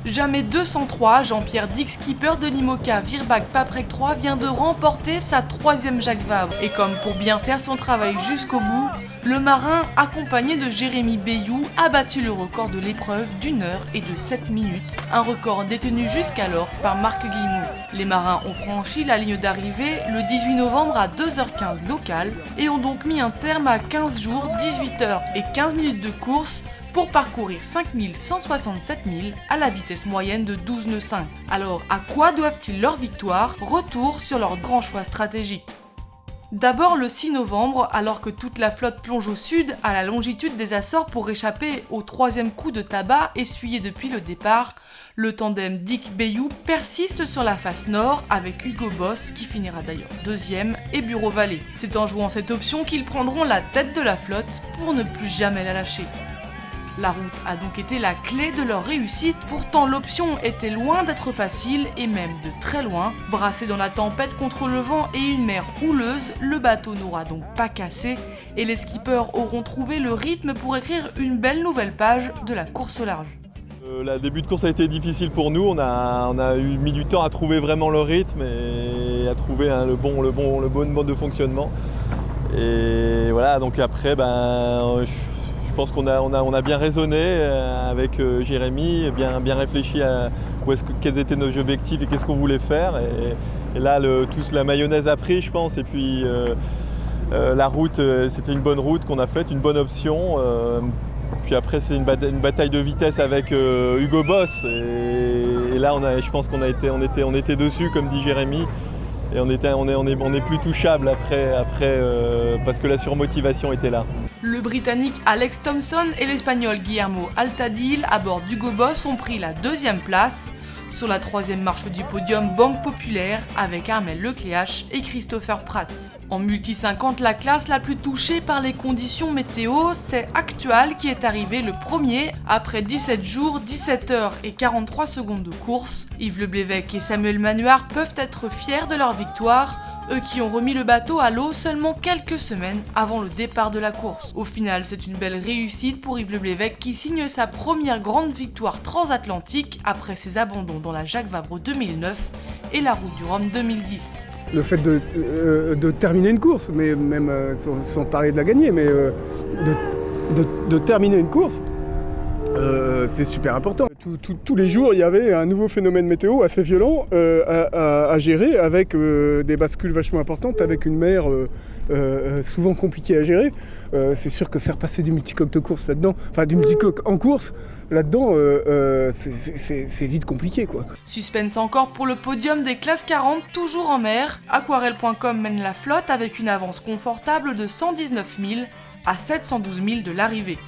Jamais 203, Jean-Pierre Dix, skipper de l'IMOCA Virbac Paprec 3, vient de remporter sa 3e Jacques Vabre. Et comme pour bien faire son travail jusqu'au bout, le marin, accompagné de Jérémy Bayou, a battu le record de l'épreuve d'1 heure et de 7 minutes, un record détenu jusqu'alors par Marc Guillemot. Les marins ont franchi la ligne d'arrivée le 18 novembre à 2h15 local et ont donc mis un terme à 15 jours, 18 heures et 15 minutes de course pour parcourir 5167 milles à la vitesse moyenne de 12 nœuds 5. Alors, à quoi doivent-ils leur victoire? Retour sur leur grand choix stratégique. D'abord le 6 novembre, alors que toute la flotte plonge au sud, à la longitude des Açores pour échapper au 3e coup de tabac essuyé depuis le départ, le tandem Dick-Bayou persiste sur la face nord avec Hugo Boss qui finira d'ailleurs 2e et Bureau Vallée. C'est en jouant cette option qu'ils prendront la tête de la flotte pour ne plus jamais la lâcher. La route a donc été la clé de leur réussite, pourtant l'option était loin d'être facile et même de très loin. Brassé dans la tempête contre le vent et une mer houleuse, le bateau n'aura donc pas cassé et les skippers auront trouvé le rythme pour écrire une belle nouvelle page de la course au large. Le début de course a été difficile pour nous, on a mis du temps à trouver vraiment le rythme et à trouver le bon mode de fonctionnement. Et voilà, donc après, je pense qu'on a bien raisonné avec Jérémy, bien réfléchi à quels étaient nos objectifs et qu'est-ce qu'on voulait faire. Et là, la mayonnaise a pris, je pense. Et puis la route, c'était une bonne route qu'on a faite, une bonne option. Puis après, c'est une bataille de vitesse avec Hugo Boss. Et là, je pense qu'on était dessus, comme dit Jérémy. Et on est plus touchable après parce que la surmotivation était là. Le Britannique Alex Thompson et l'Espagnol Guillermo Altadil à bord d'Hugo Boss ont pris la 2e place. Sur la 3e marche du podium, Banque Populaire avec Armel Lecléache et Christopher Pratt. En multi 50, la classe la plus touchée par les conditions météo, c'est Actual qui est arrivé le premier après 17 jours, 17 heures et 43 secondes de course. Yves Leblévec et Samuel Manuard peuvent être fiers de leur victoire, eux qui ont remis le bateau à l'eau seulement quelques semaines avant le départ de la course. Au final, c'est une belle réussite pour Yves Leblévec qui signe sa première grande victoire transatlantique après ses abandons dans la Jacques Vabre 2009 et la Route du Rhum 2010. Le fait de terminer une course, mais même sans parler de la gagner, mais de terminer une course, c'est super important. Tous les jours, il y avait un nouveau phénomène météo assez violent à gérer, avec des bascules vachement importantes, avec une mer souvent compliquée à gérer. C'est sûr que faire passer du multicoque de course là-dedans, enfin du multicoque en course, là-dedans, c'est vite compliqué, quoi. Suspense encore pour le podium des classes 40, toujours en mer. Aquarelle.com mène la flotte avec une avance confortable de 119 000 à 712 000 de l'arrivée.